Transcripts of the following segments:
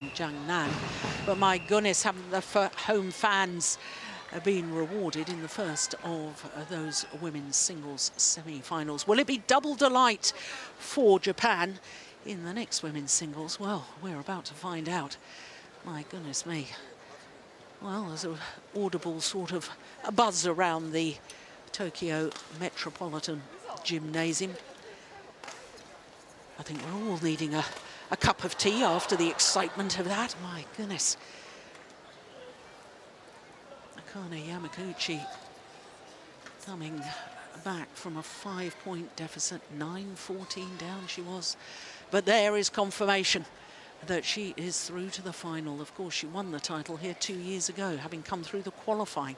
Jiangnan. But my goodness, haven't the home fans been rewarded in the first of those women's singles semi-finals? Will it be double delight for Japan in the next women's singles? Well, we're about to find out. My goodness me. Well, there's an audible sort of a buzz around the Tokyo Metropolitan Gymnasium. I think we're all needing a cup of tea after the excitement of that. My goodness. Akane Yamaguchi coming back from a 5-point deficit, 9-14 down she was. But there is confirmation that she is through to the final. Of course, she won the title here 2 years ago, having come through the qualifying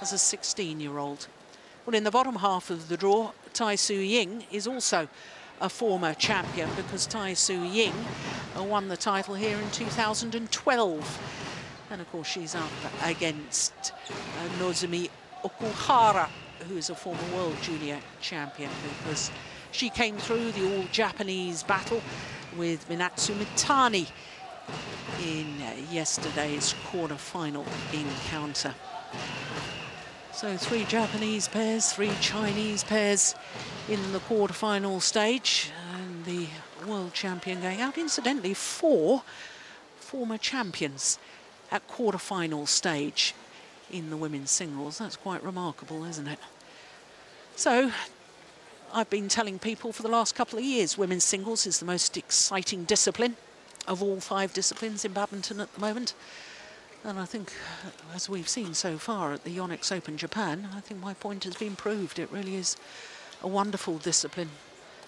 as a 16-year-old. Well, in the bottom half of the draw, Tai Tzu Ying is also a former champion, because Tai Tzu Ying won the title here in 2012. And of course, she's up against Nozomi Okuhara, who is a former world junior champion, because she came through the all-Japanese battle with Minatsu Mitani in yesterday's quarter-final encounter. So 3 Japanese pairs, 3 Chinese pairs in the quarter-final stage, and the world champion going out. Incidentally, 4 former champions at quarter-final stage in the women's singles. That's quite remarkable, isn't it? So I've been telling people for the last couple of years, women's singles is the most exciting discipline of all 5 disciplines in badminton at the moment. And I think, as we've seen so far at the Yonex Open Japan, I think my point has been proved. It really is a wonderful discipline.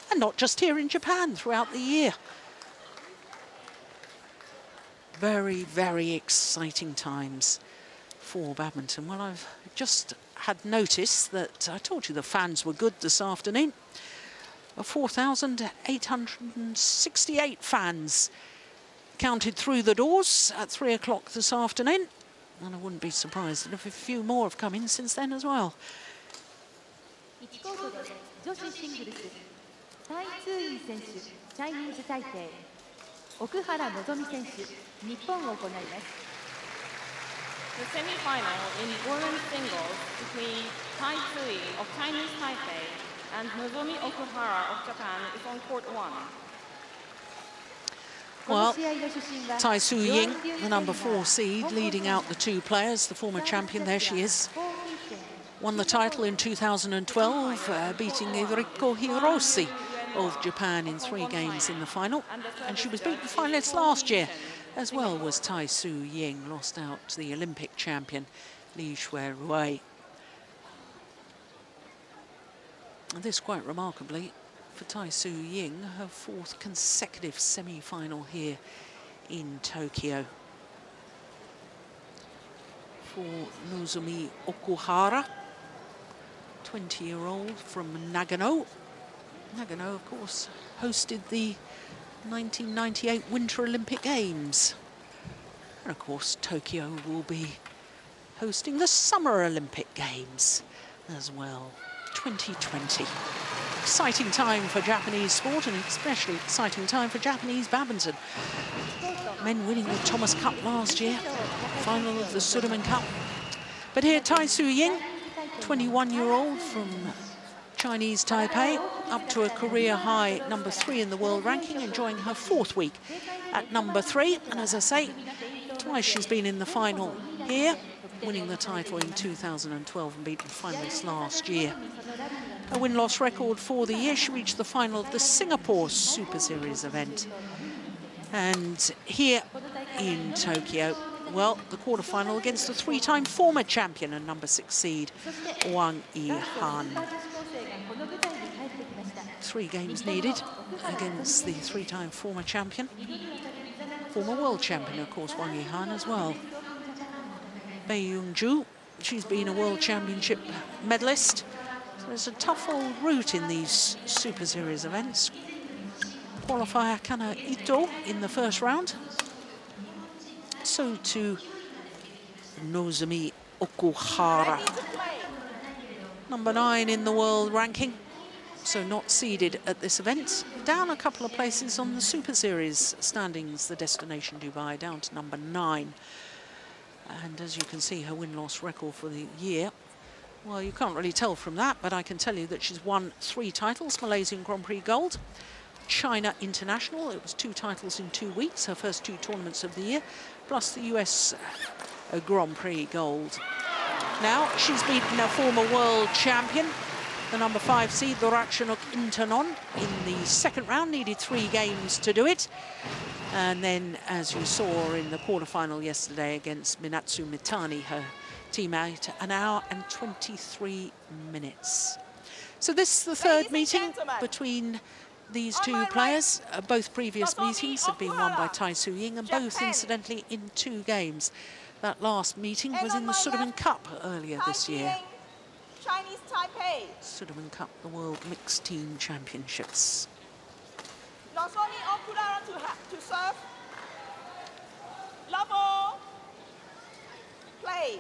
And not just here in Japan, throughout the year. Very, very exciting times for badminton. Well, I've just had notice that I told you the fans were good this afternoon. 4,868 fans counted through the doors at 3 o'clock this afternoon. And I wouldn't be surprised if a few more have come in since then as well. Tai Tzu Ying 選手、チャイニーズ台北、奥原のぞみ選手、日本を行います。The semi-final in women's singles between Tai Tzu Ying of Chinese Taipei and Nozomi Okuhara of Japan is on court 1. Well, Tai Tzu Ying, the number 4 seed, leading out the 2 players. The former champion, there she is. Won the title in 2012, beating Enrico Hiroshi of Japan in 3 games in the final. And she was beaten finalist last year, as well was Tai Tzu Ying, lost out to the Olympic champion, Li Shuirui. And this, quite remarkably, for Tai Tzu Ying, her 4th consecutive semi-final here in Tokyo. For Nozomi Okuhara, 20-year-old from Nagano. Nagano, of course, hosted the 1998 Winter Olympic Games. And of course, Tokyo will be hosting the Summer Olympic Games as well, 2020. Exciting time for Japanese sport, and especially exciting time for Japanese badminton. Men winning the Thomas Cup last year, final of the Sudirman Cup. But here, Tai Tzu Ying, 21-year-old from Chinese Taipei, up to a career high number 3 in the world ranking, enjoying her 4th week at number 3. And as I say, twice she's been in the final here, winning the title in 2012 and beaten finalists last year. A win-loss record for the year. She reached the final of the Singapore Superseries event. And here in Tokyo, well, the quarterfinal against the 3-time former champion and number 6 seed, Wang Yihan. 3 games needed against the 3-time former champion. Former world champion, of course, Wang Yihan as well. Bei Yongju, she's been a world championship medalist. So it's a tough old route in these Super Series events. Qualifier Kana Ito in the first round. So too Nozomi Okuhara, number 9 in the world ranking. so not seeded at this event. Down a couple of places on the Super Series standings, the destination Dubai, down to number 9. And as you can see, her win-loss record for the year, well, you can't really tell from that, but I can tell you that she's won 3 titles, Malaysian Grand Prix gold, China International, it was 2 titles in 2 weeks, her first 2 tournaments of the year, plus the US Grand Prix gold. Now, she's beaten a former world champion, the number 5 seed, Doratchanok Intanon, in the second round, needed 3 games to do it. And then, as you saw in the quarterfinal yesterday against Minatsu Mitani, her teammate, 1 hour and 23 minutes. So this is the third meeting between these 2 players. Both previous meetings have been won by Tai Tzu Ying, and both, incidentally, in 2 games. That last meeting was in the Sudirman Cup earlier this year. Chinese Taipei. Sudirman Cup, the World Mixed Team Championships. Nozomi Okuhara to serve. Level. Play.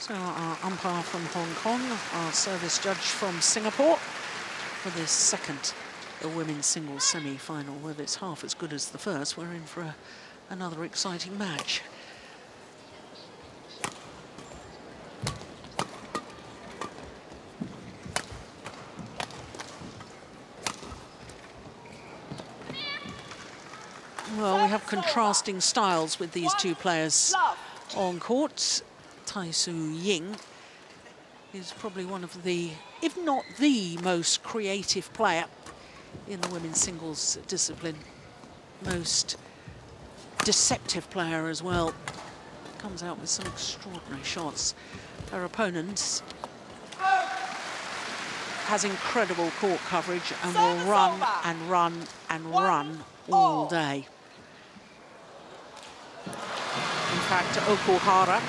So our umpire from Hong Kong, our service judge from Singapore for this second women's singles semi-final. Whether it's half as good as the first, we're in for another exciting match. Well, we have contrasting styles with these 2 players on court. Tai Tzu Ying is probably one of the, if not the most creative player in the women's singles discipline. Most deceptive player as well. Comes out with some extraordinary shots. Her opponent has incredible court coverage and will run and run and run all day. In fact, Okuhara,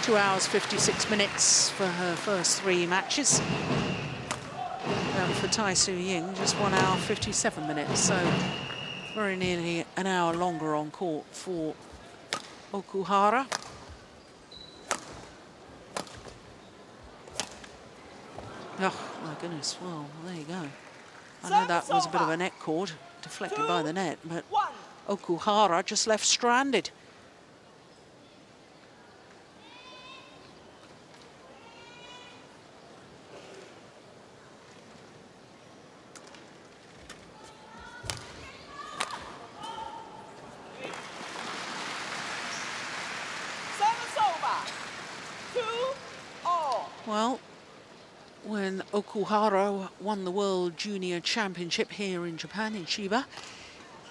2 hours 56 minutes for her first 3 matches. And for Tai Tzu Ying, just 1 hour 57 minutes. So very nearly an hour longer on court for Okuhara. Oh, my goodness. Well, there you go. I know that was a bit of a net cord, deflected by the net, but Okuhara just left stranded. Well, when Okuhara won the World Junior Championship here in Japan, in Chiba,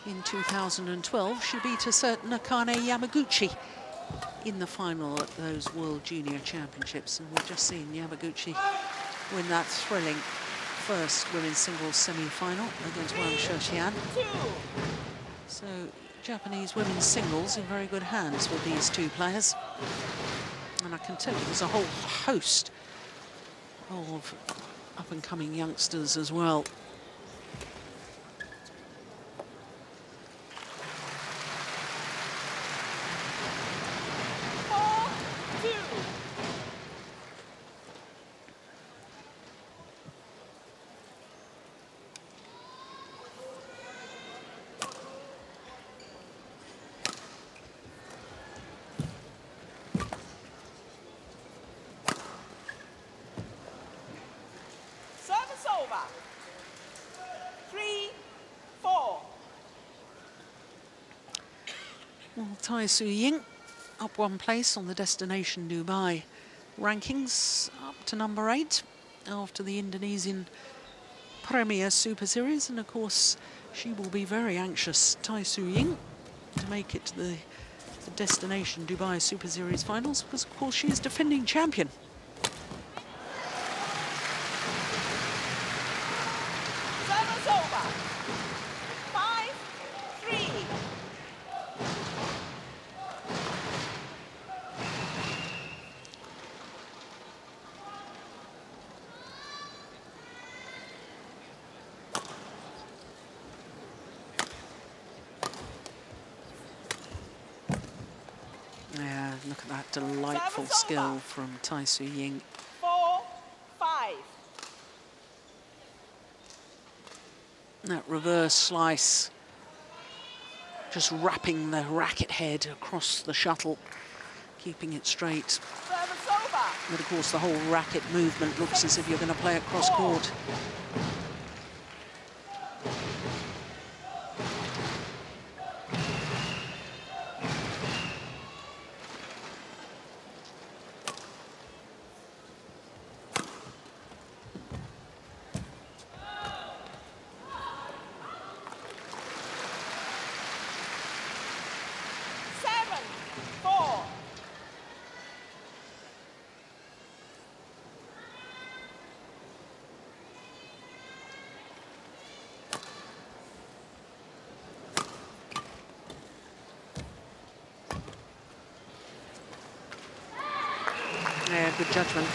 in 2012, she beat a certain Akane Yamaguchi in the final at those World Junior Championships. And we've just seen Yamaguchi win that thrilling first women's singles semi-final against Wang Shetian. So Japanese women's singles in very good hands with these 2 players. And I can tell you there's a whole host of up-and-coming youngsters as well. Well, Tai Tzu Ying up 1 place on the destination Dubai rankings, up to number 8 after the Indonesian Premier Super Series. And of course, she will be very anxious, Tai Tzu Ying, to make it to the destination Dubai Super Series finals, because of course she is defending champion. Yeah, look at that delightful skill from Tai Tzu Ying. 4-5. reverse slice. Just wrapping the racket head across the shuttle, keeping it straight. Service over. But of course the whole racket movement looks as if you're going to play it cross court. Yeah, good judgment.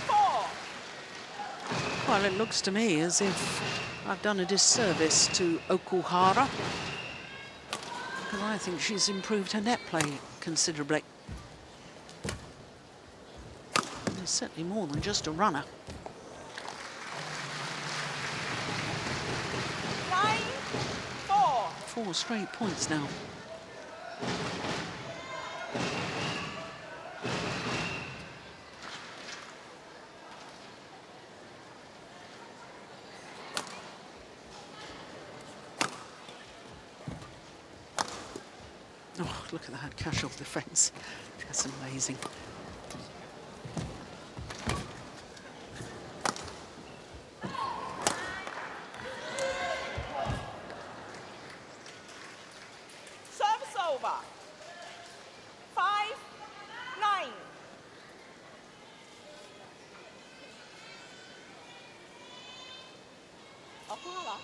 8-4. Well, it looks to me as if I've done a disservice to Okuhara, because I think she's improved her net play considerably. There's certainly more than just a runner. 9-4. 4 straight points now. Oh, look at that cash off the fence. That's amazing. Service over. 5-9. Okuhara.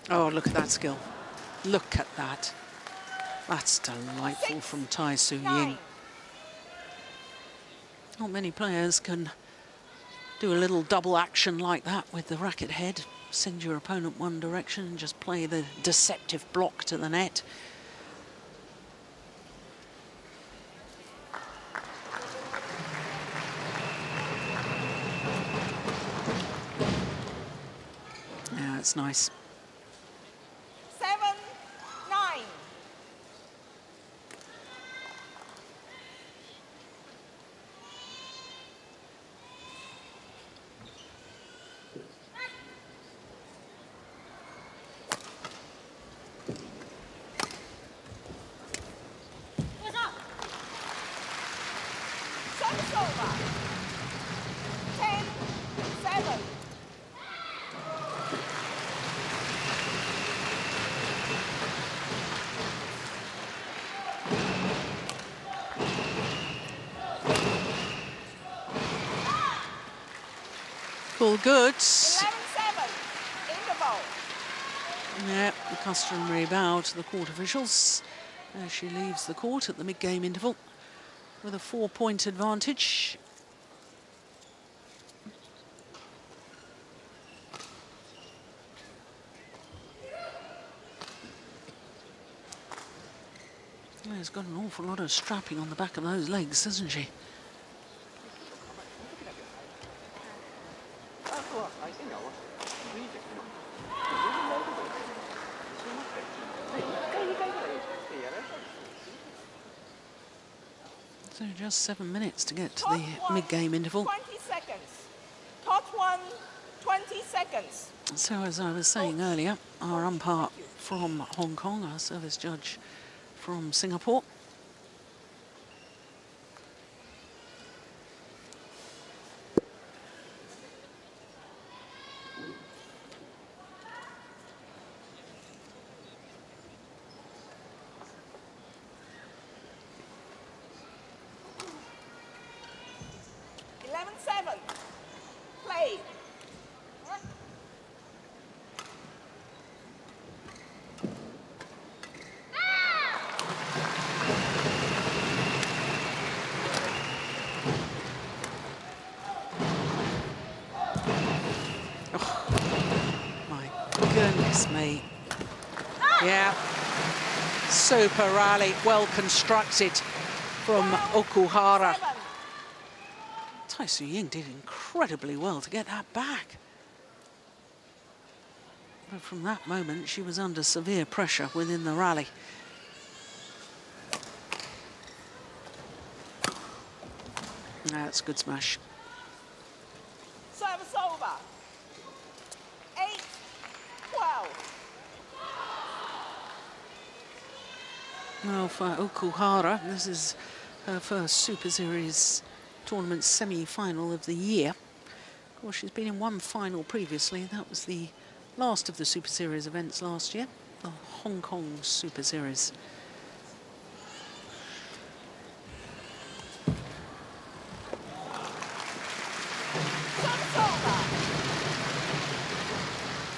Oh, look at that skill. Look at that. That's delightful from Tai Tzu Ying. 9. Not many players can do a little double action like that with the racket head. Send your opponent one direction and just play the deceptive block to the net. Yeah, it's nice. 7-9. Service over. 10-7. All goods. 11-7. Interval. Yeah, the customary bow to the court officials as she leaves the court at the mid-game interval with a 4-point advantage. Well, she's got an awful lot of strapping on the back of those legs, hasn't she? So just 7 minutes to get to the mid-game interval. 20 seconds. Top one, 20 seconds. So as I was saying earlier, our umpire from Hong Kong, our service judge from Singapore. Play. Goodness me. Yeah. Super rally, well constructed from Okuhara. Tai Tzu Ying did incredibly well to get that back. But from that moment, she was under severe pressure within the rally. That's a good smash. Service over. 8-12. Well, for Okuhara, this is her first Super Series tournament semi-final of the year. Of course, she's been in one final previously. That was the last of the Super Series events last year, the Hong Kong Super Series. Service over.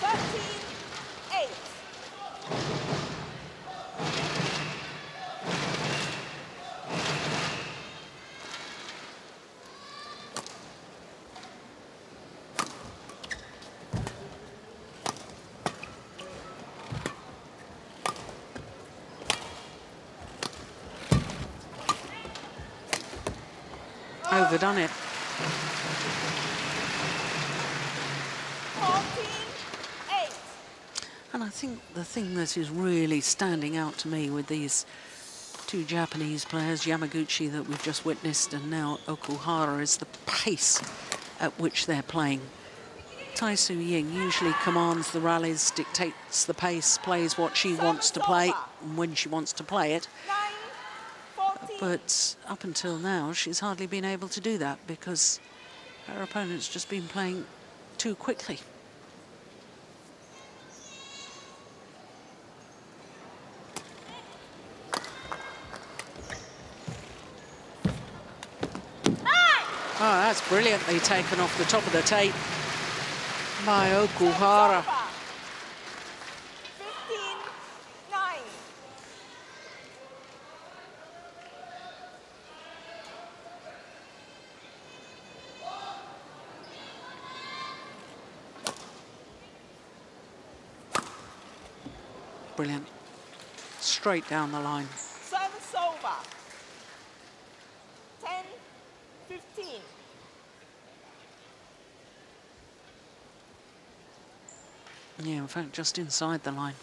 13-8. Overdone it. 14-8. And I think the thing that is really standing out to me with these two Japanese players, Yamaguchi that we've just witnessed and now Okuhara, is the pace at which they're playing. Tai Tzu Ying usually commands the rallies, dictates the pace, plays what she wants to play and when she wants to play it. 9-14. But up until now, she's hardly been able to do that because her opponent's just been playing too quickly. Oh, that's brilliantly taken off the top of the tape by Okuhara. 15-9. Brilliant. Straight down the line. Service over. 10-15. Yeah, in fact, just inside the line.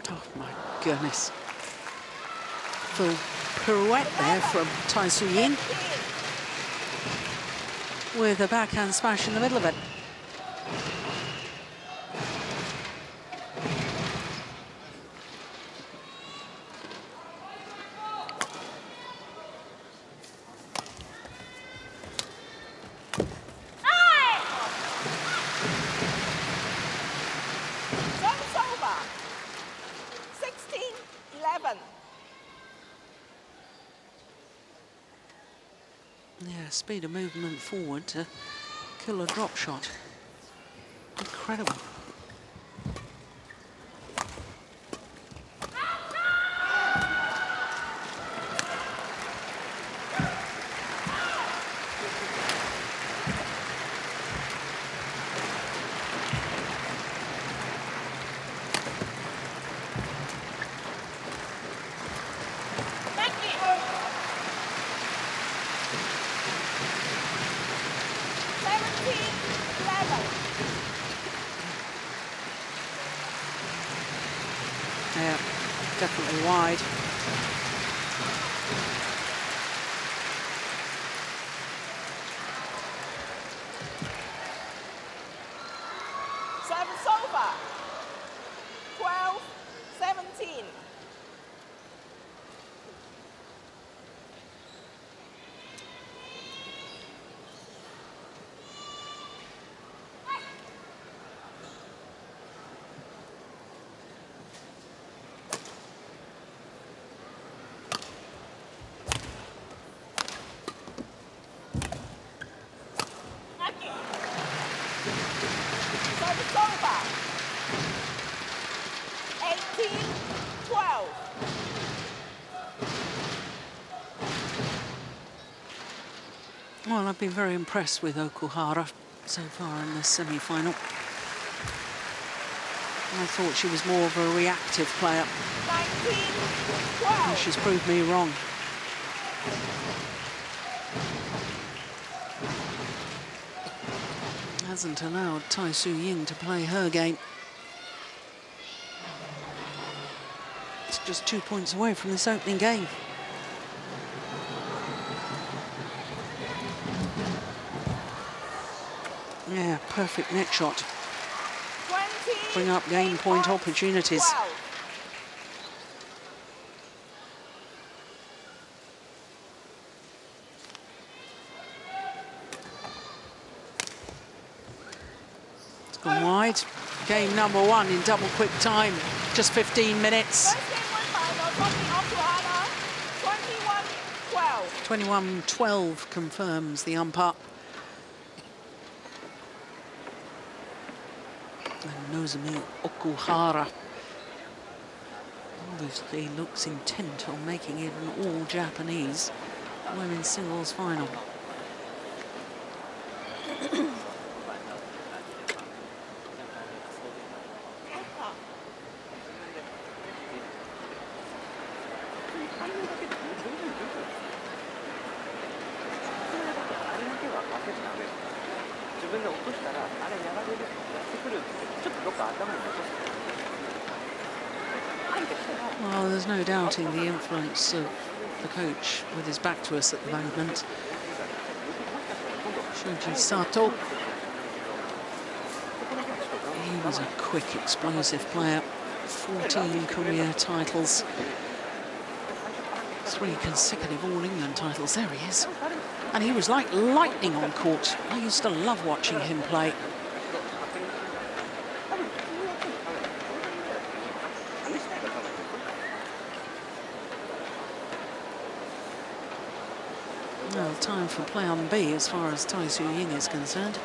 Oh, my goodness. Full pirouette there from Tai Tzu Ying, with a backhand smash in the middle of it. Service over. 16-11. Yeah, speed of movement forward to kill a drop shot. Incredible. Yeah, definitely wide. Service over. 12-17. Well, I've been very impressed with Okuhara so far in this semi-final. I thought she was more of a reactive player. 19-12. And she's proved me wrong. Hasn't allowed Tai Tzu Ying to play her game. It's just 2 points away from this opening game. Yeah, perfect net shot. 20, Bring up game point points, opportunities. 12. It's gone wide. Game number 1 in double quick time. Just 15 minutes. First game won by Nozomi Okuhara, 21-12. 21-12 confirms the umpire. And Nozomi Okuhara obviously looks intent on making it an all-Japanese women's singles final. Well, there's no doubting the influence of the coach with his back to us at the moment. Shoji Sato. He was a quick, explosive player. 14 career titles. 3 consecutive All England titles. There he is. And he was like lightning on court. I used to love watching him play. Well, time for plan B as far as Tai Tzu Ying is concerned.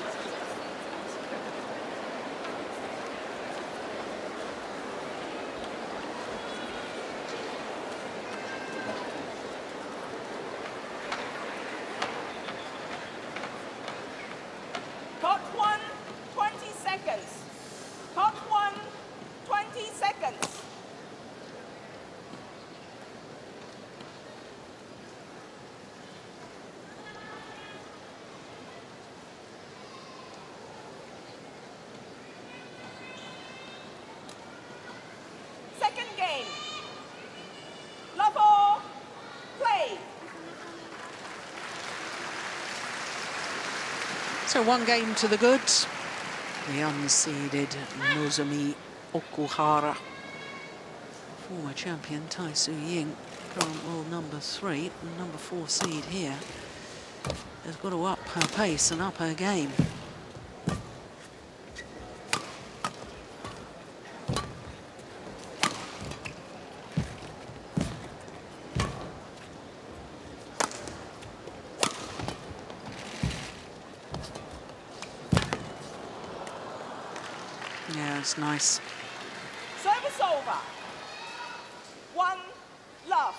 Clock 1, 20 seconds. Clock 1, 20 seconds. Second game. Level, play. So 1 game to the good. The unseeded Nozomi Okuhara. Former champion Tai Tzu Ying, current world number 3, and number 4 seed here, has got to up her pace and up her game. Yeah, it's nice. Service over. 1 love.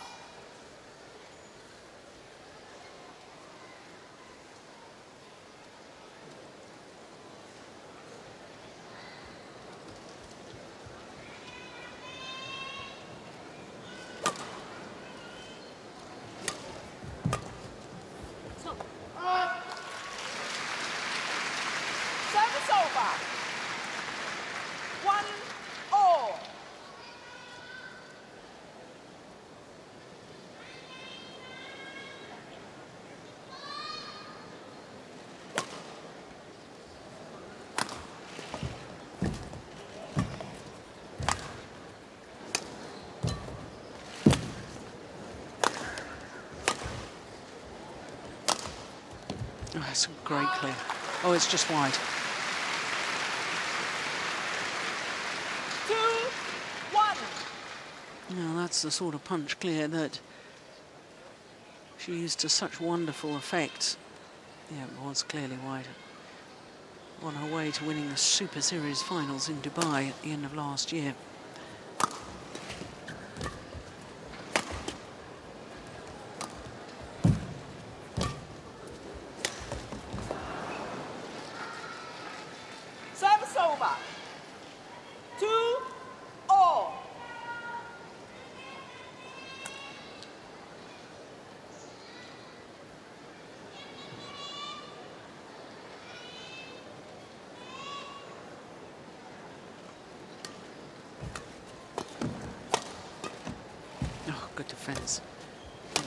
Service over. 1-all. Oh, that's a great clear. Oh, it's just wide. 2-1. Now that's the sort of punch clear that she used to such wonderful effect. Yeah, it was clearly wide. On her way to winning the Super Series finals in Dubai at the end of last year.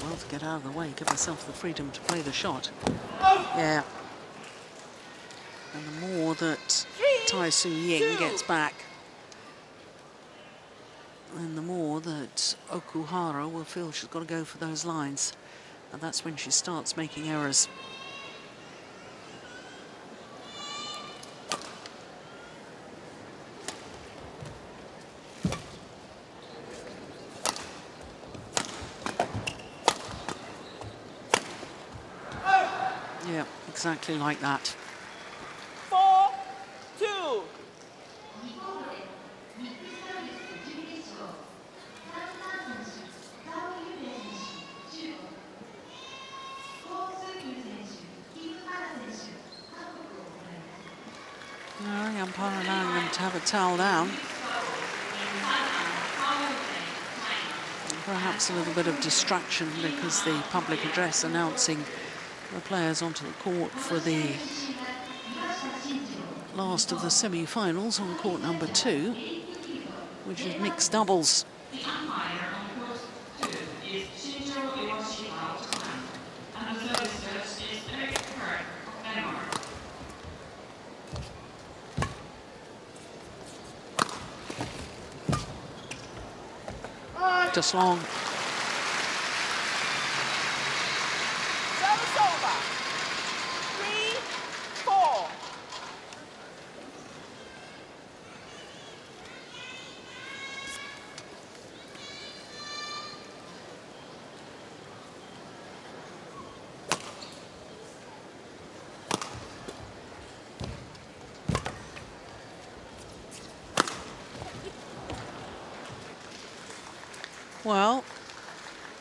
well to get out of the way, give herself the freedom to play the shot. Yeah. And the more that Tai Tzu Ying gets back, and the more that Okuhara will feel she's got to go for those lines. And that's when she starts making errors. Yeah, exactly like that. 4-2. No, the umpire allowing them to have a towel down. Perhaps a little bit of distraction because the public address announcing the players onto the court for the last of the semi-finals on court number 2, which is mixed doubles. Just long. Service over. 3-4. Well,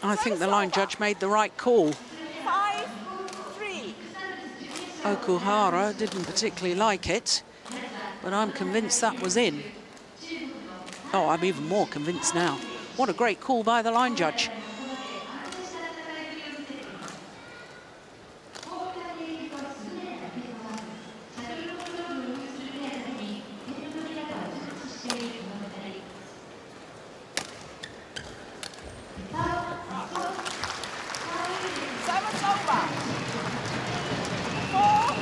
I think the line judge made the right call. 5-3. Okuhara didn't particularly like it, but I'm convinced that was in. Oh, I'm even more convinced now. What a great call by the line judge. Service over. 4-5.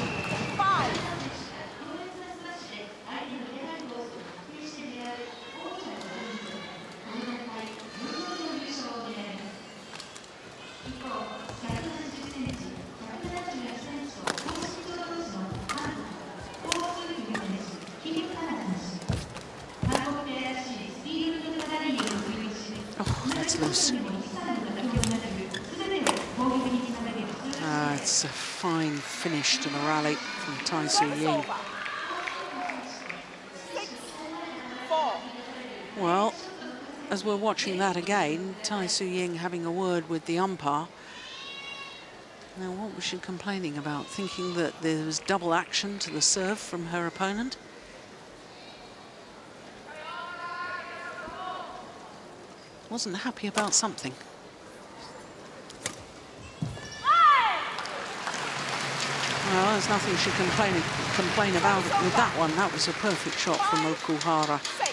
Oh, that's loose. It's a fine finish to the rally from Tai Tzu Ying. 6-4. Well, as we're watching that again, Tai Tzu Ying having a word with the umpire. Now, what was she complaining about? Thinking that there was double action to the serve from her opponent? Wasn't happy about something. Well, there's nothing she can complain about with that one. That was a perfect shot from Okuhara. 6.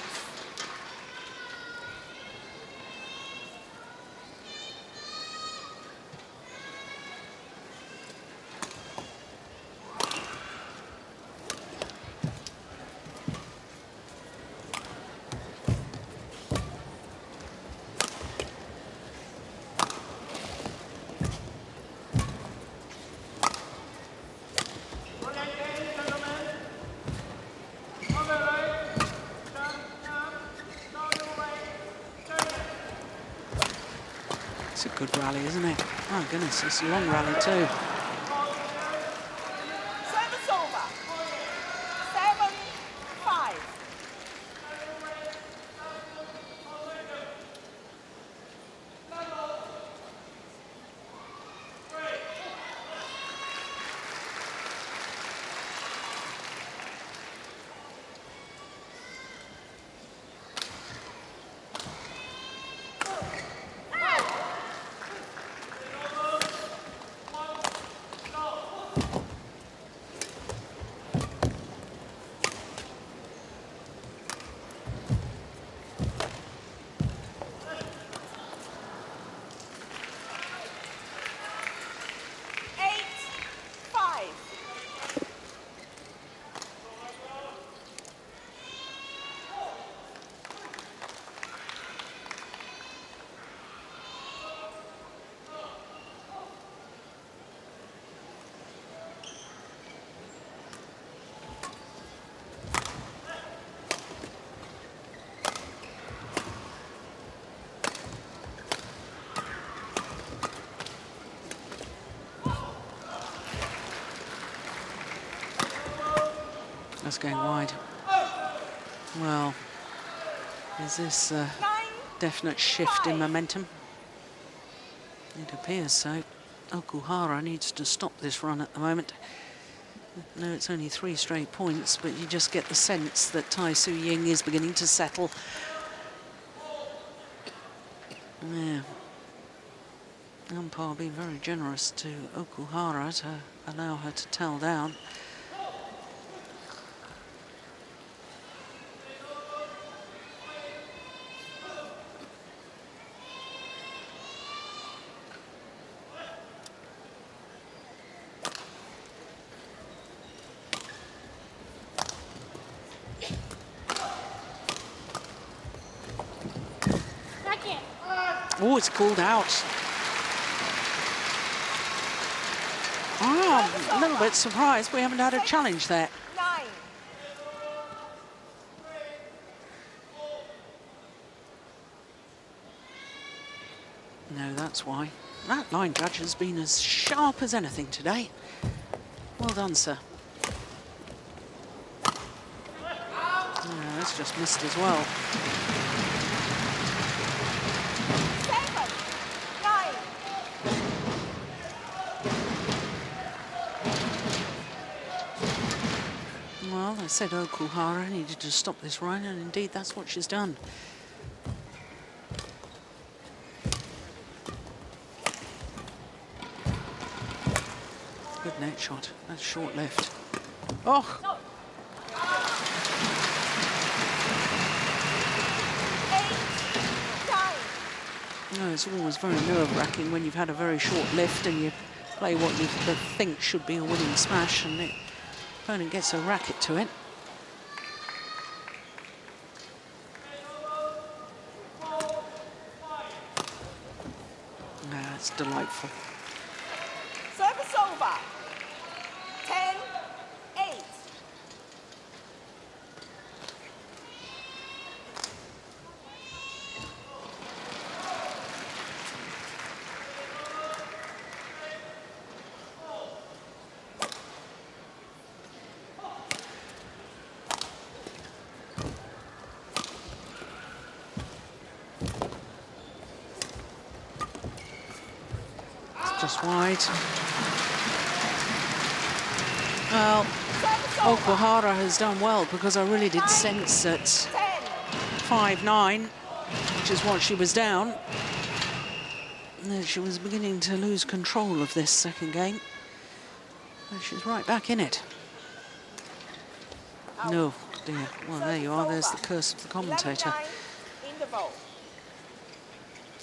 It's a good rally, isn't it? Oh, goodness, it's a long rally too. Service over. 7-5. That's going wide. Well, is this a definite shift in momentum? It appears so. Okuhara needs to stop this run at the moment. No, it's only 3 straight points, but you just get the sense that Tai Tzu Ying is beginning to settle. Yeah. Umpire being very generous to Okuhara to allow her to towel down. Oh, it's called out. Oh, I'm a little bit surprised we haven't had a challenge there. 9. No, that's why. That line judge has been as sharp as anything today. Well done, sir. Yeah, that's just missed as well. 7. 9. Well, I said Okuhara needed to stop this run, and indeed that's what she's done. Good net shot. That's short left. Oh! 8. 9. No, it's always very nerve-wracking when you've had a very short lift and you play what you think should be a winning smash, and the opponent gets a racket to it. No, it's delightful. Service over. 10. 8. Just wide. Well, Okuhara has done well, because I really did sense at 5-9, which is what she was down, that she was beginning to lose control of this second game. But she's right back in it. No, dear. Well, there you are. There's the curse of the commentator. 11-9 interval.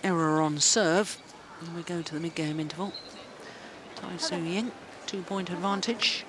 Error on serve. And we go to the mid-game interval. Tai Tzu Ying, 2-point advantage.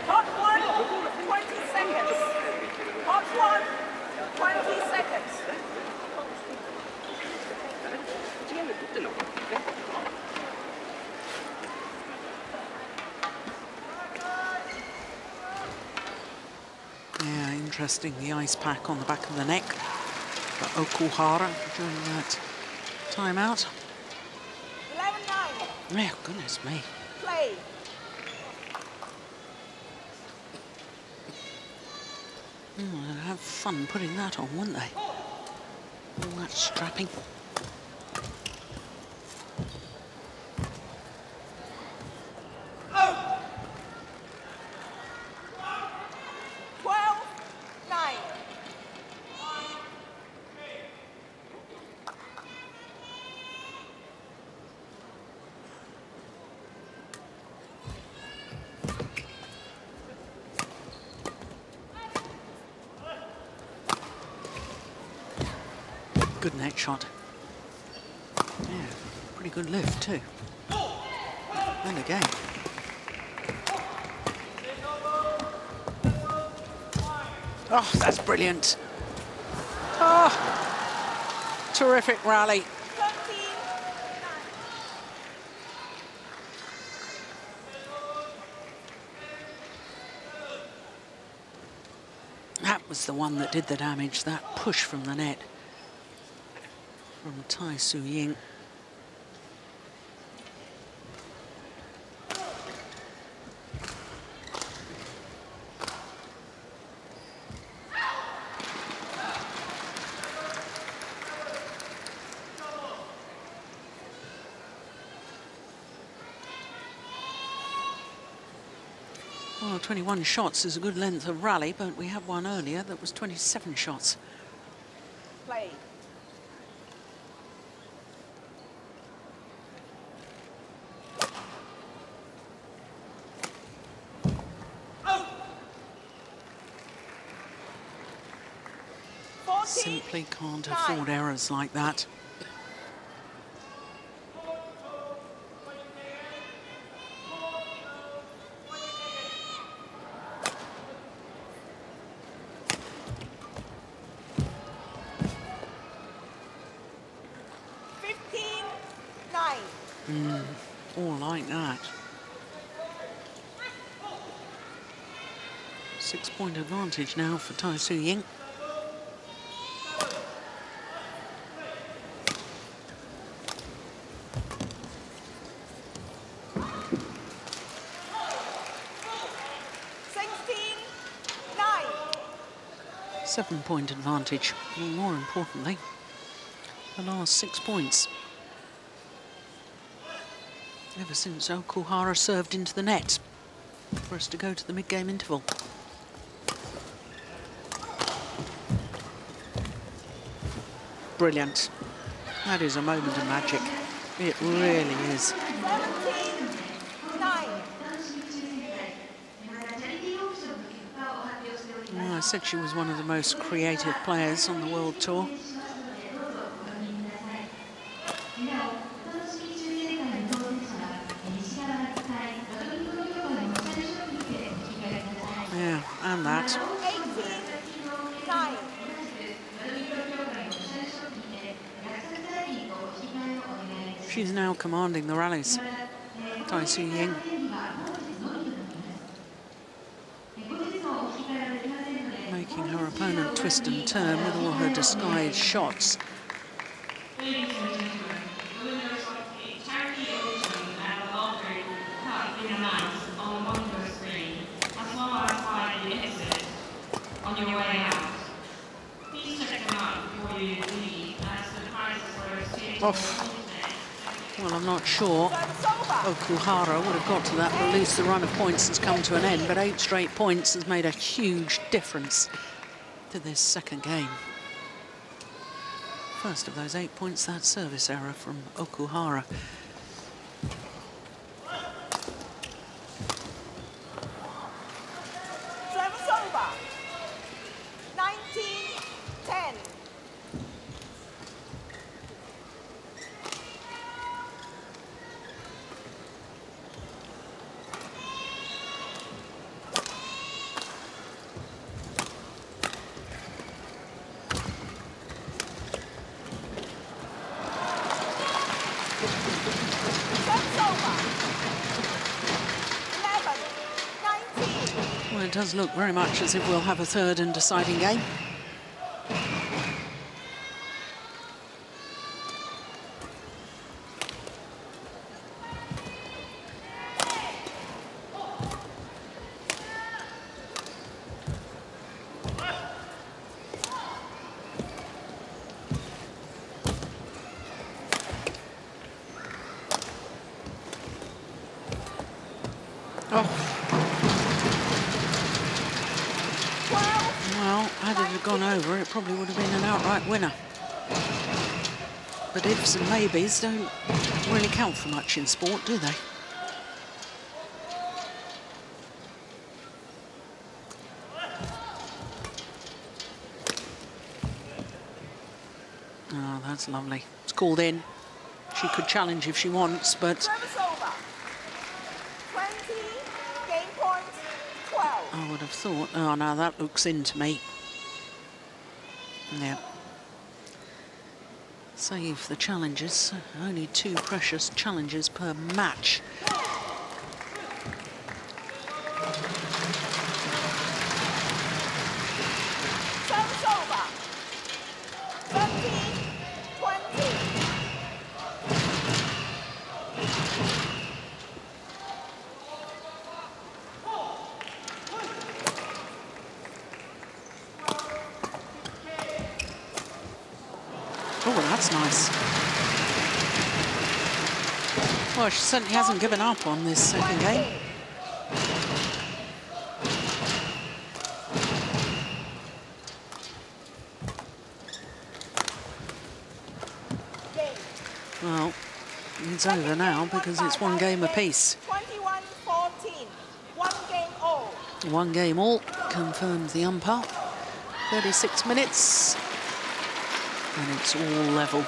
Hot one, 20 seconds. Hot one, 20 seconds. Yeah, interesting, the ice pack on the back of the neck for Okuhara during that timeout. 11-9. Yeah, goodness me. Play. They'd have fun putting that on, wouldn't they? All that strapping. Good net shot. Yeah, pretty good lift too. And again. Oh, that's brilliant. Oh, terrific rally. 13. That was the one that did the damage, that push from the net from Tai Tzu Ying. Well, 21 shots is a good length of rally, but we had one earlier that was 27 shots. Play. Simply can't afford errors like that. All like that. 6-point advantage now for Tai Tzu Ying. Seven-point advantage, and more importantly, the last 6 points. Ever since Okuhara served into the net for us to go to the mid-game interval. Brilliant. That is a moment of magic. It really is. 17-9. Well, I said she was one of the most creative players on the World Tour. Yeah, and that. 18-9. She's now commanding the rallies. Tai Tzu Ying. Making her opponent twist and turn with all her disguised shots. On your way out. Please check them out before you leave, as the prizes were Off. Well, I'm not sure Okuhara would have got to that, but at least the run of points has come to an end. But 8 straight points has made a huge difference to this second game. First of those 8 points, that service error from Okuhara. Service over. 19-10. Well, it does look very much as if we'll have a third and deciding game. Well, had it gone over, it probably would have been an outright winner. But ifs and maybes don't really count for much in sport, do they? Oh, that's lovely. It's called in. She could challenge if she wants, but... Service over. 20, game points, 12. I would have thought, oh, no, that looks in to me. Yeah. Save the challenges. Only 2 precious challenges per match. Service over. 13-20. Oh, well, that's nice. Well, she certainly hasn't given up on this second game. Well, it's over now because it's 1 game apiece. 21-14. 1 game all. 1 game all, confirmed the umpire. 36 minutes, and it's all level.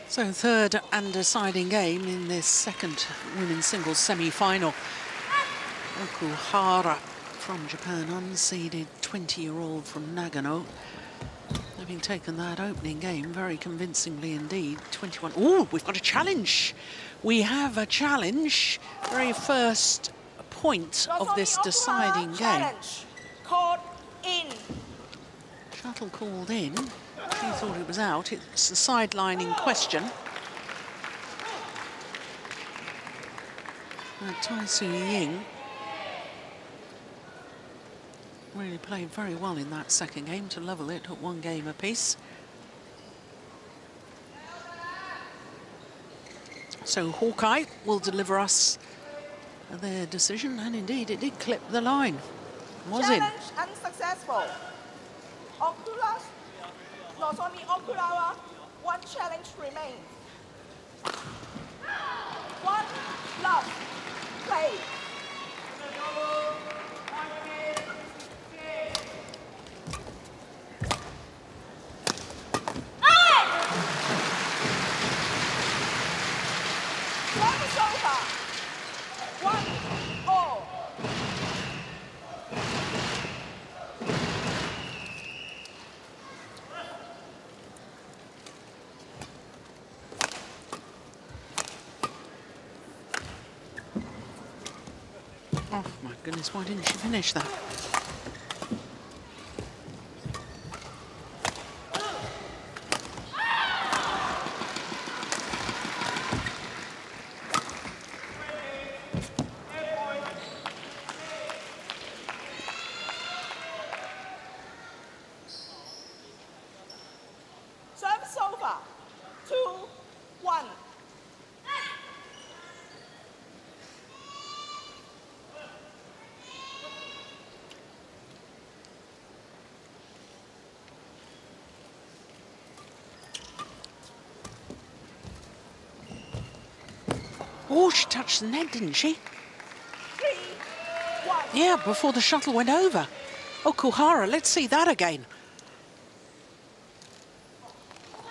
So 3rd and deciding game in this 2nd women's singles semi-final. Okuhara from Japan, unseeded 20-year-old from Nagano. Having taken that opening game very convincingly indeed, 21. Oh, we've got a challenge. We have a challenge. Very first point of this deciding game. Called in. Shuttle called in. She thought it was out. It's the sidelining question. Tai Tzu Ying really played very well in that second game to level it at 1 game apiece. So Hawkeye will deliver us their decision, and indeed it did clip the line. Was in. Challenge unsuccessful. Nozomi Okuhara, 1 challenge remains. 1 love. Play. Service over. 1-all. Oh my goodness, why didn't she finish that? Oh, she touched the net, didn't she? 3-1. Yeah, before the shuttle went over. Okuhara, let's see that again.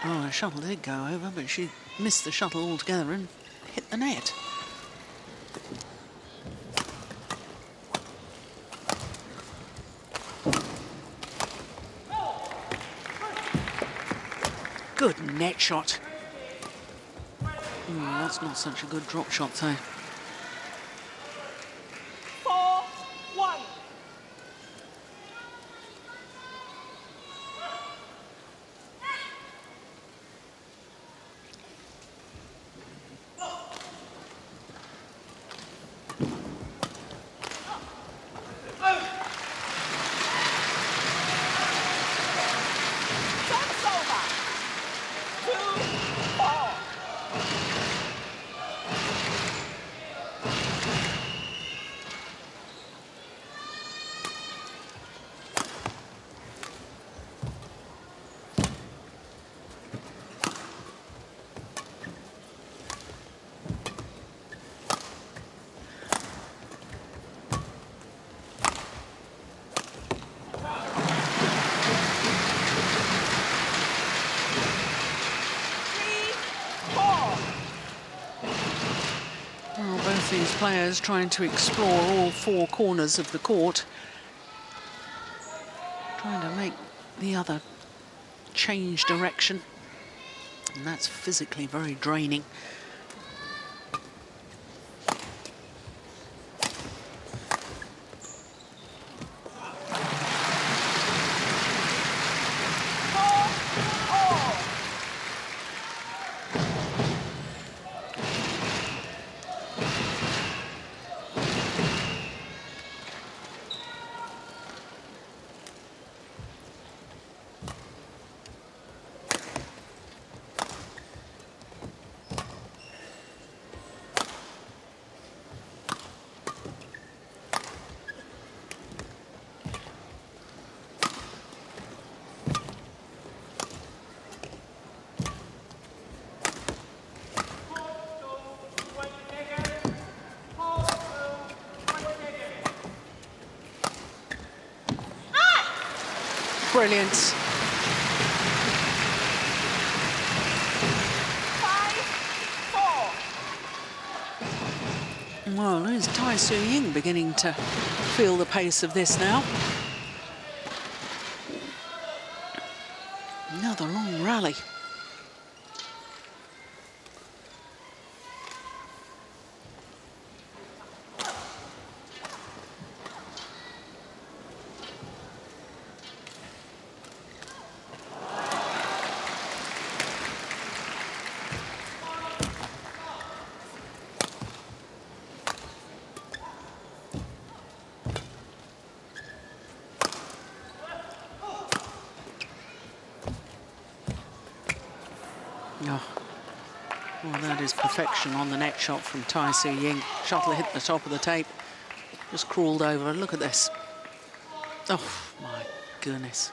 Oh, the shuttle did go over, but she missed the shuttle altogether and hit the net. Good net shot. That's not such a good drop shot, though. 4-1. Service over. 2-4. Well, both these players trying to explore all four corners of the court. Trying to make the other change direction. And that's physically very draining. Brilliant. 5-4. Well, there's Tai Tzu Ying beginning to feel the pace of this now. Another long rally. Oh. Well, that is perfection on the net shot from Tai Tzu Ying. Shuttle hit the top of the tape, just crawled over. Look at this. Oh, my goodness.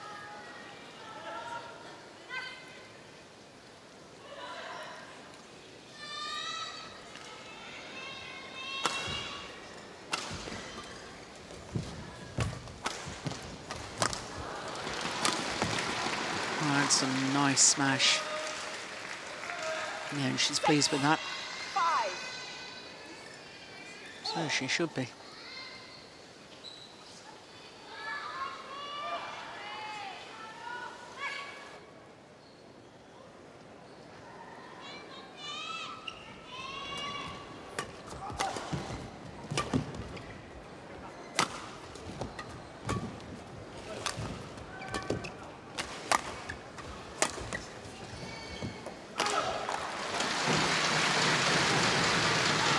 Oh, that's a nice smash. Yeah, and she's pleased with that. 5. So she should be.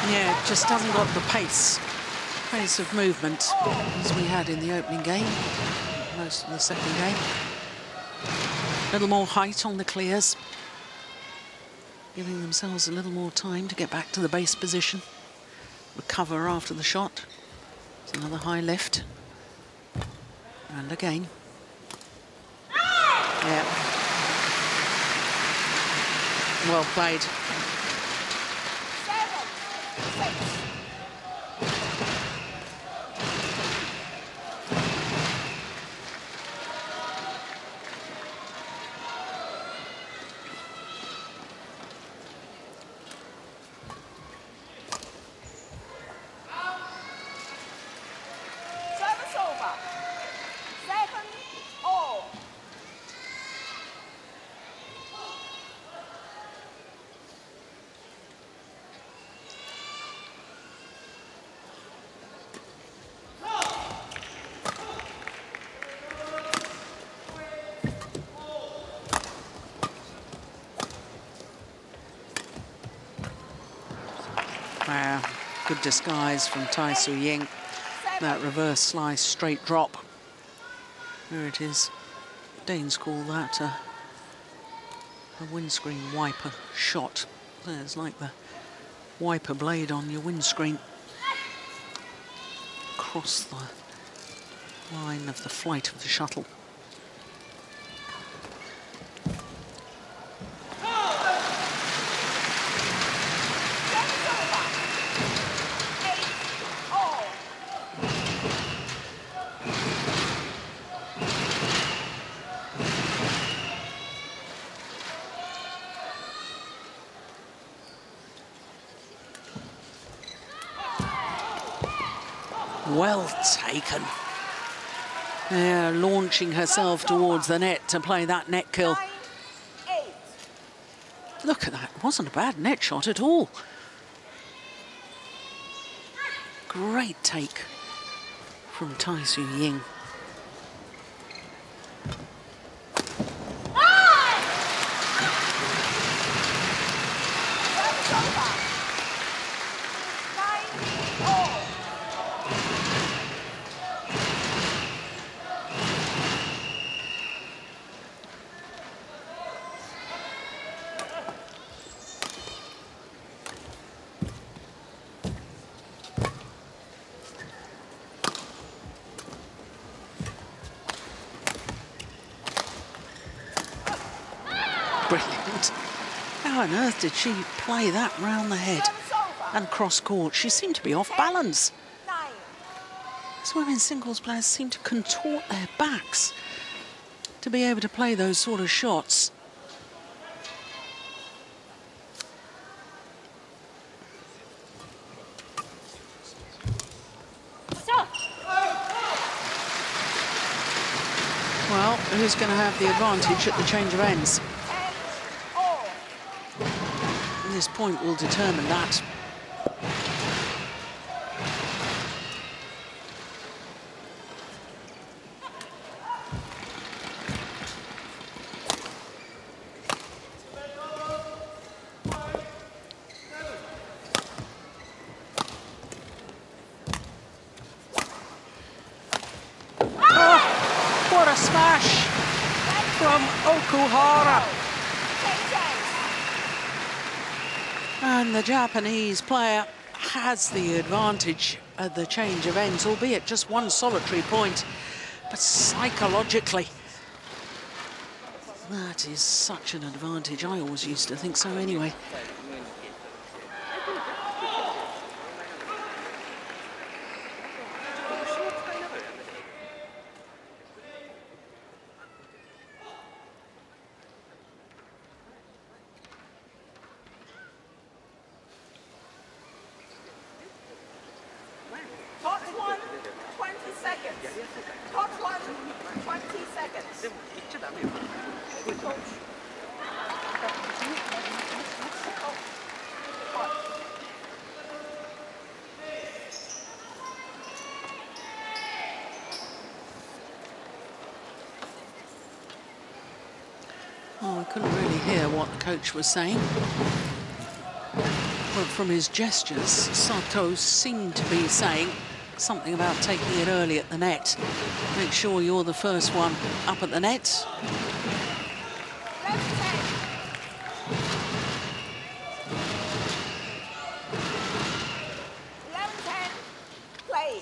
Yeah, it just hasn't got the pace of movement as we had in the opening game, most of the second game. A little more height on the clears, giving themselves a little more time to get back to the base position, recover after the shot. It's another high lift. And again. Yeah. Well played. 7-6. Good disguise from Tai Tzu Ying. That reverse slice, straight drop. There it is. Danes call that a windscreen wiper shot. There's like the wiper blade on your windscreen. Across the line of the flight of the shuttle. Well taken. Yeah, launching herself towards the net to play that net kill. 9-8. Look at that, it wasn't a bad net shot at all. Great take from Tai Tzu Ying. Brilliant. How on earth did she play that round the head and cross court? She seemed to be off balance. 9. These women's singles players seem to contort their backs to be able to play those sort of shots. Well, who's going to have the advantage at the change of ends? This point will determine that. Oh, what a smash from Okuhara. And the Japanese player has the advantage at the change of ends, albeit just one solitary point. But psychologically, that is such an advantage. I always used to think so anyway. Top one, 20 seconds. Top one, 20 seconds. Oh, I couldn't really hear what the coach was saying. But from his gestures, Sato seemed to be saying something about taking it early at the net. Make sure you're the first one up at the net. Play.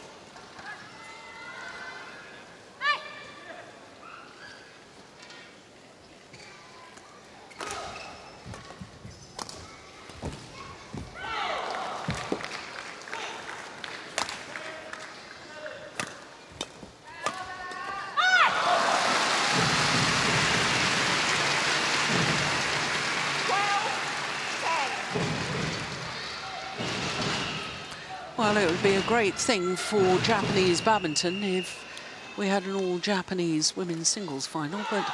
Well, it would be a great thing for Japanese badminton if we had an all-Japanese women's singles final, but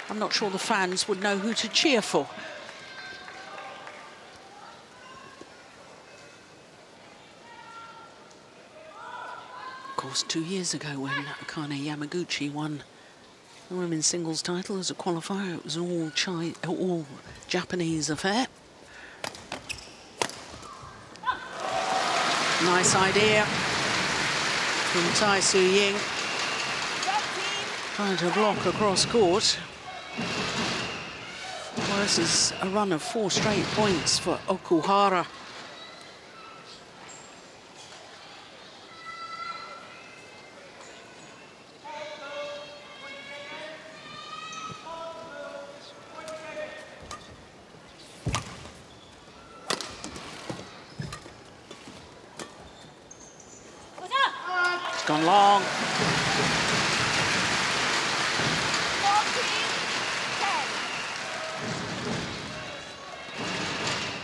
I'm not sure the fans would know who to cheer for. Of course, 2 years ago when Akane Yamaguchi won the women's singles title as a qualifier, it was an all-Japanese affair. Nice idea from Tai Tzu Ying. Trying to block across court. Well, this is a run of 4 straight points for Okuhara. It's gone long. 14-10.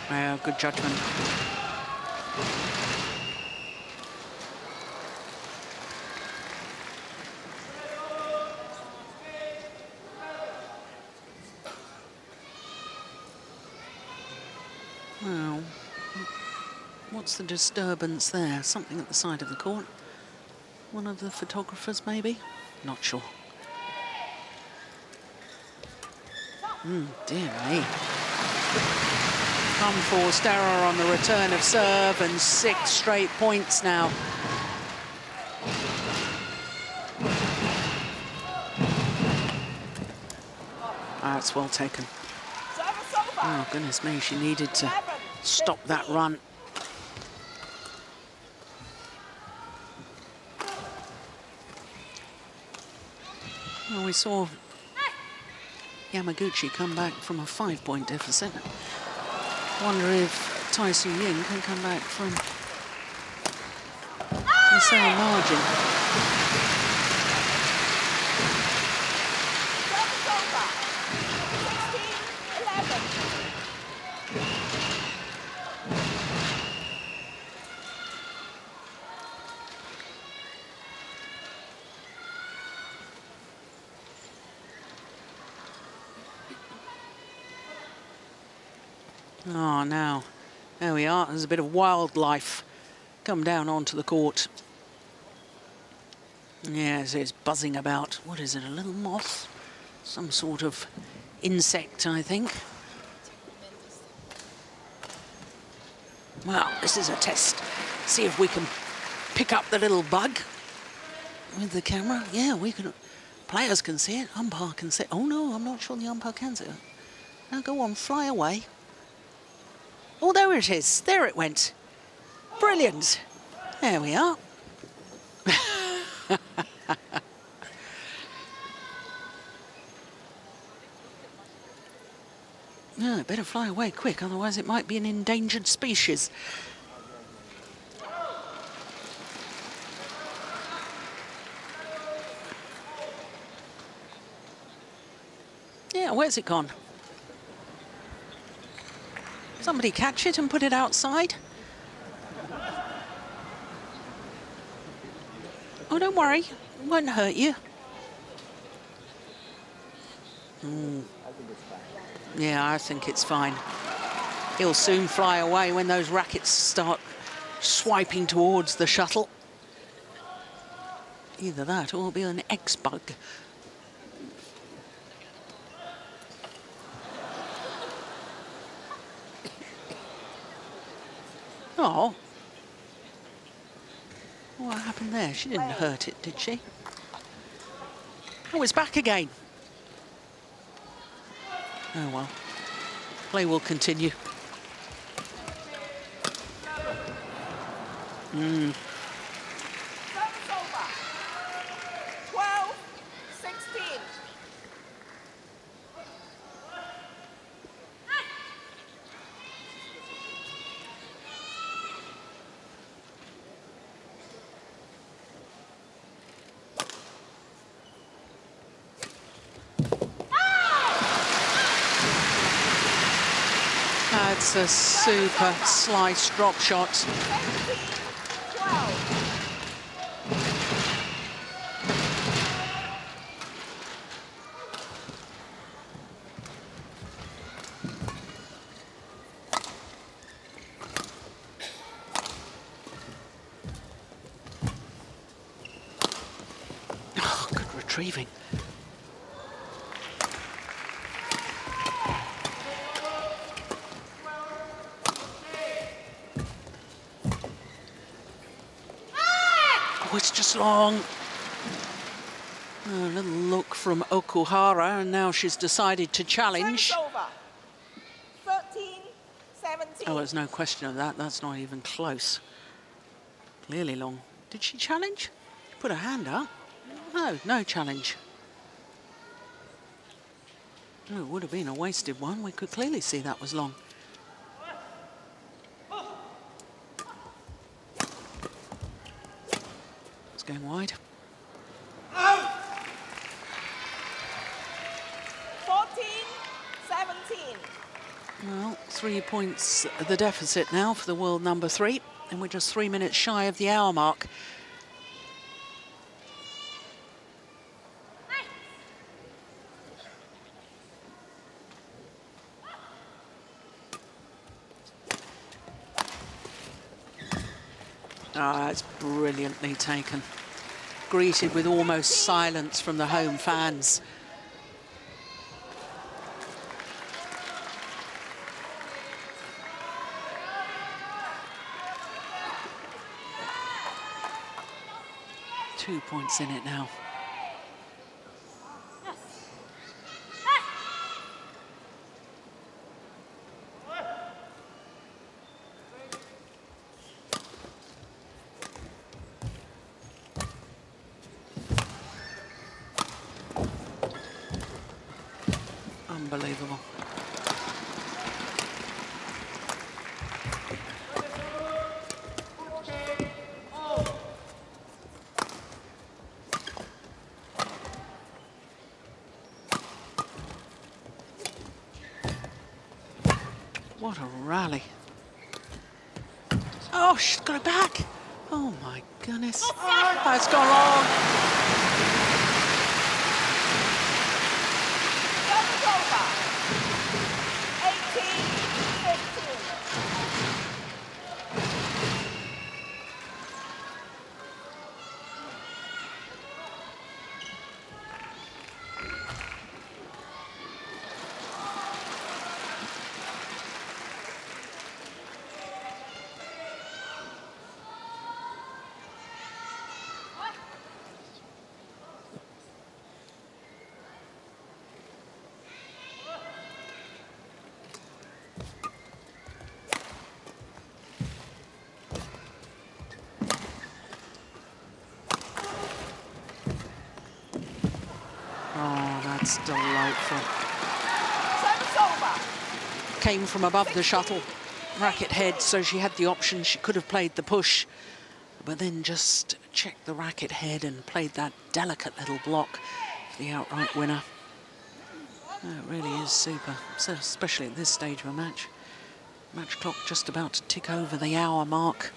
Yeah, good judgment. Well, what's the disturbance there? Something at the side of the court? One of the photographers, maybe? Not sure. Dear me. Unforced error on the return of serve, and 6 straight points now. That's well taken. Oh, goodness me, she needed to stop that run. Well, we saw Yamaguchi come back from a 5-point deficit. Wonder if Tai Tzu Ying can come back from the same margin. Service over. 16-11. Oh, now, there we are. There's a bit of wildlife come down onto the court. Yes, it's buzzing about. What is it, a little moth? Some sort of insect, I think. Well, this is a test. See if we can pick up the little bug with the camera. Yeah, we can. Players can see it. Umpire can see it. Oh, no, I'm not sure the umpire can see it. Now, go on, fly away. Oh, there it is. There it went. Brilliant. There we are. No, better fly away quick, otherwise it might be an endangered species. Yeah, where's it gone? Somebody catch it and put it outside. Oh, don't worry, it won't hurt you. Yeah, I think it's fine. He'll soon fly away when those rackets start swiping towards the shuttle. Either that or it'll be an X-bug. Oh. What happened there? She didn't hurt it, did she? Oh, it's back again. Oh, well. Play will continue. Service over. 12-16. That's a super slice drop shot. 17-12. Oh, good retrieving. this long. A little look from Okuhara, and now she's decided to challenge. Service over. 13-17. Oh, there's no question of that. That's not even close. Clearly long. Did she challenge? Put her hand up. No, no challenge. Oh, it would have been a wasted one. We could clearly see that was long. It's going wide. 14-17. Well, 3 points the deficit now for the world number 3, and we're just 3 minutes shy of the hour mark. Ah, it's brilliantly taken. Greeted with almost silence from the home fans. Two points in it now. Unbelievable. What a rally. Oh, she's got it back. Oh my goodness. Oh, it's gone long. Service over. 18-15. Oh, that's delightful. Service over. Came from above the shuttle, racket head, so she had the option. She could have played the push, but then just checked the racket head and played that delicate little block for the outright winner. Oh, it really is super, so especially at this stage of a match. Match clock just about to tick over the hour mark.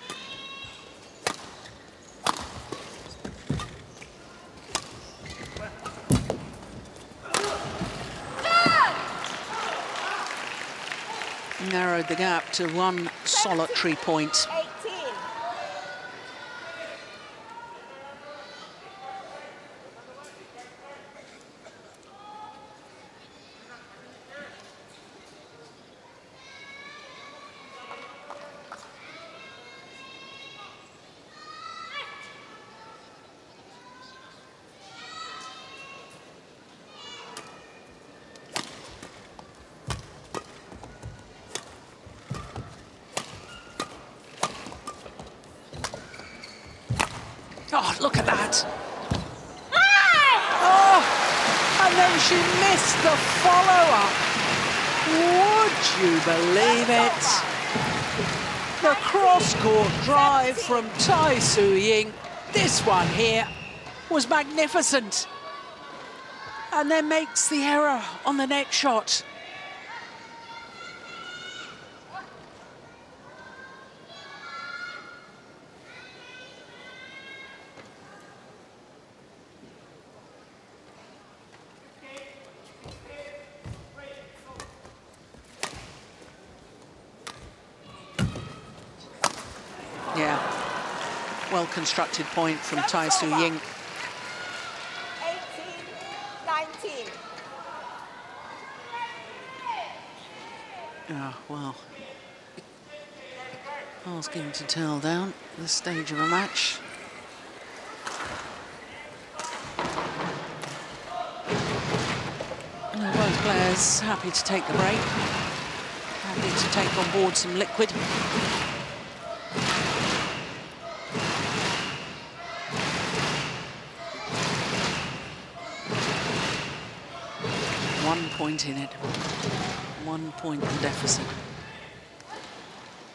Narrowed the gap to one solitary point. 18. Oh, look at that. Oh, and then she missed the follow-up. Would you believe it? The cross-court drive from Tai Tzu Ying. This one here was magnificent. And then makes the error on the next shot. Yeah, well-constructed point from Tai Tzu Ying. 18-19. Oh, well. Asking to tell down this stage of a match. Both players happy to take the break, happy to take on board some liquid. One point in it, 1 point the deficit.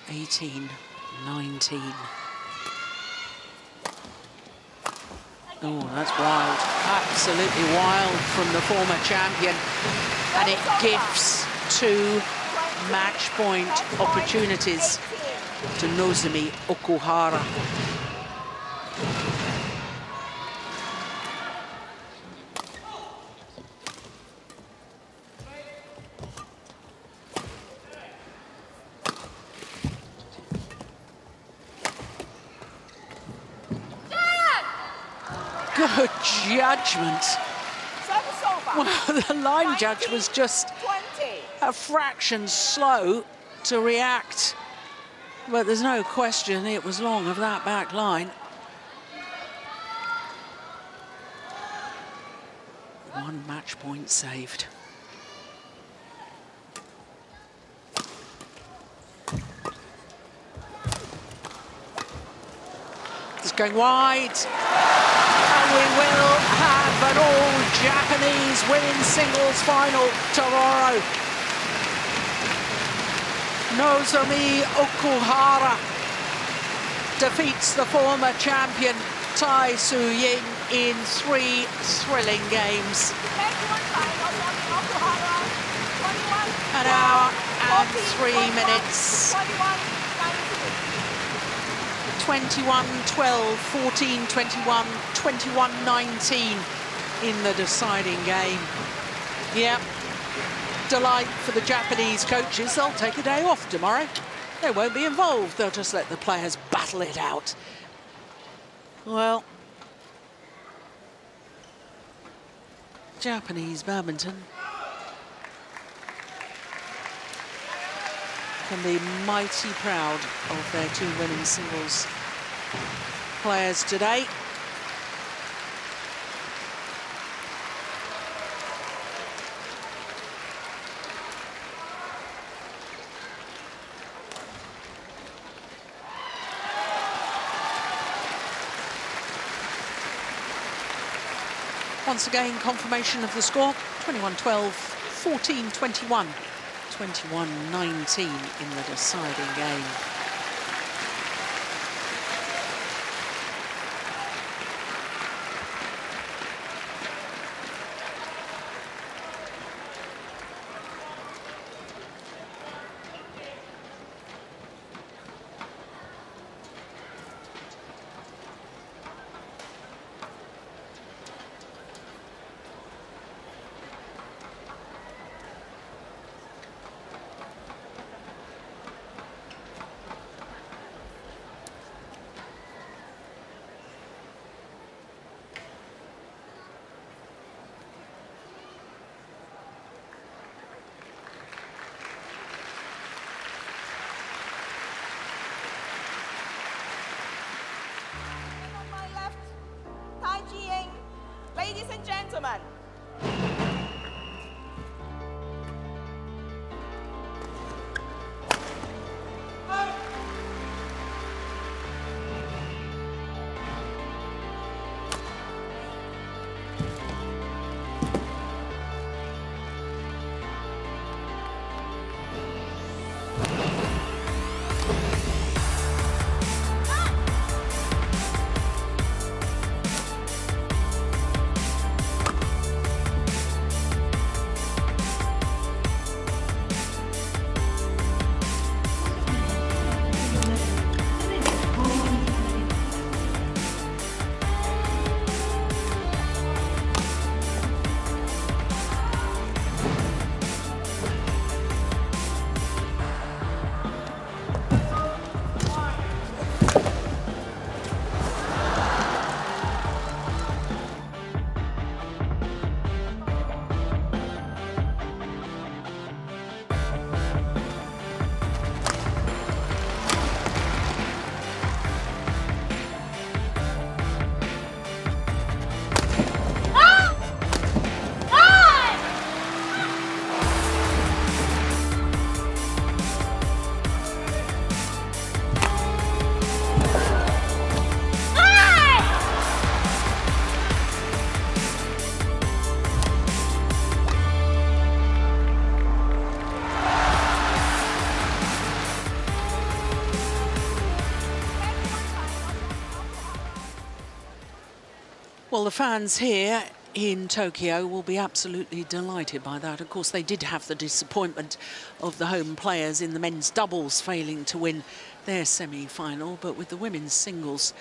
18-19. Oh, that's wild, absolutely wild from the former champion. And it gives 2 match point opportunities to Nozomi Okuhara. Good judgment. Well, the line judge was just a fraction slow to react, but there's no question it was long of that back line. 1 match point saved. It's going wide. And we will have an all-Japanese women's singles final tomorrow. Nozomi Okuhara defeats the former champion Tai Tzu Ying in 3 thrilling games. An hour and 3 minutes. 21-12, 14-21, 21-19 in the deciding game. Yeah, delight for the Japanese coaches. They'll take a day off tomorrow. They won't be involved. They'll just let the players battle it out. Well, Japanese badminton can be mighty proud of their 2 women's singles players today. Once again, confirmation of the score, 21-12, 14-21. 21-19 in the deciding game. Tai Tzu Ying, ladies and gentlemen. Well, the fans here in Tokyo will be absolutely delighted by that. Of course, they did have the disappointment of the home players in the men's doubles failing to win their semi-final, but with the women's singles,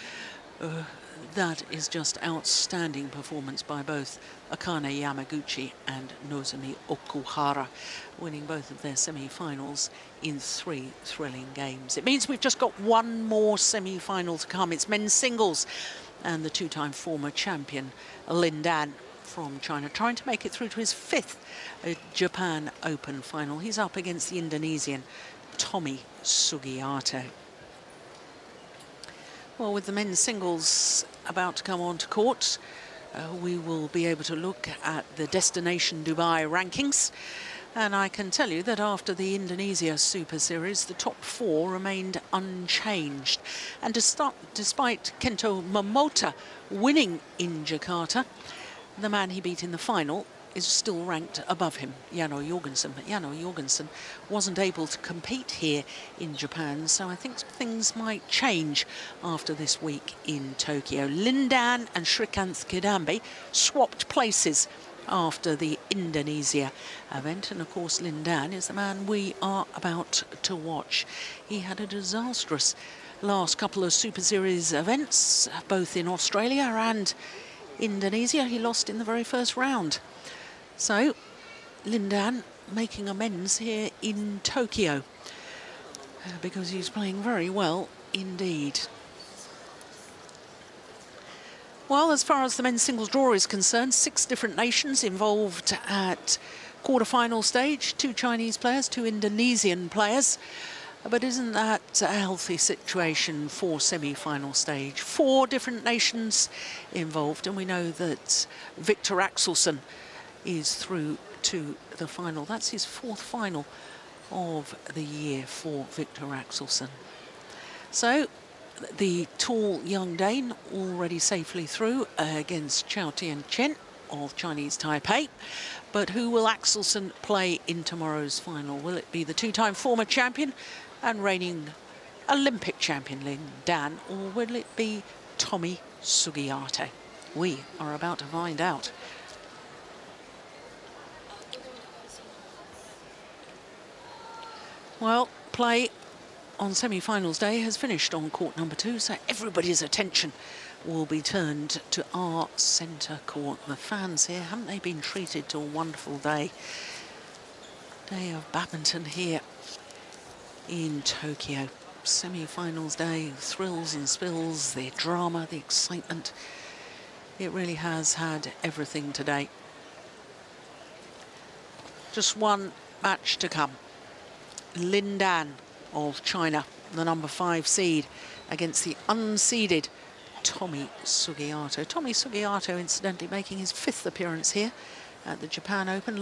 that is just outstanding performance by both Akane Yamaguchi and Nozomi Okuhara, winning both of their semi-finals in 3 thrilling games. It means we've just got one more semi-final to come. It's men's singles, and the 2-time former champion Lin Dan from China trying to make it through to his 5th Japan Open final. He's up against the Indonesian Tommy Sugiarto. Well, with the men's singles about to come onto court, we will be able to look at the Destination Dubai rankings. And I can tell you that after the Indonesia Super Series, the top 4 remained unchanged. And despite Kento Momota winning in Jakarta, the man he beat in the final is still ranked above him, Yano Jorgensen. But Yano Jorgensen wasn't able to compete here in Japan, so I think things might change after this week in Tokyo. Lin Dan and Srikanth Kidambi swapped places after the Indonesia event, and of course Lin Dan is the man we are about to watch. He had a disastrous last couple of Super Series events, both in Australia and Indonesia. He lost in the very first round. So, Lin Dan making amends here in Tokyo because he's playing very well indeed. Well, as far as the men's singles draw is concerned, 6 different nations involved at quarter-final stage, 2 Chinese players, 2 Indonesian players. But isn't that a healthy situation for semi-final stage? 4 different nations involved, and we know that Victor Axelsen is through to the final. That's his 4th final of the year for Victor Axelsen. So the tall young Dane already safely through against Chao Tian-chen of Chinese Taipei. But who will Axelsen play in tomorrow's final? Will it be the 2-time former champion and reigning Olympic champion Lin Dan, or will it be Tommy Sugiarto? We are about to find out. Well, play on semi-finals day has finished on court number 2, so everybody's attention will be turned to our centre court. The fans here, haven't they been treated to a wonderful day? Day of badminton here in Tokyo. Semi-finals day, thrills and spills, the drama, the excitement. It really has had everything today. Just one match to come. Lin Dan of China, the number 5 seed, against the unseeded Tommy Sugiarto. Tommy Sugiarto, incidentally, making his 5th appearance here at the Japan Open.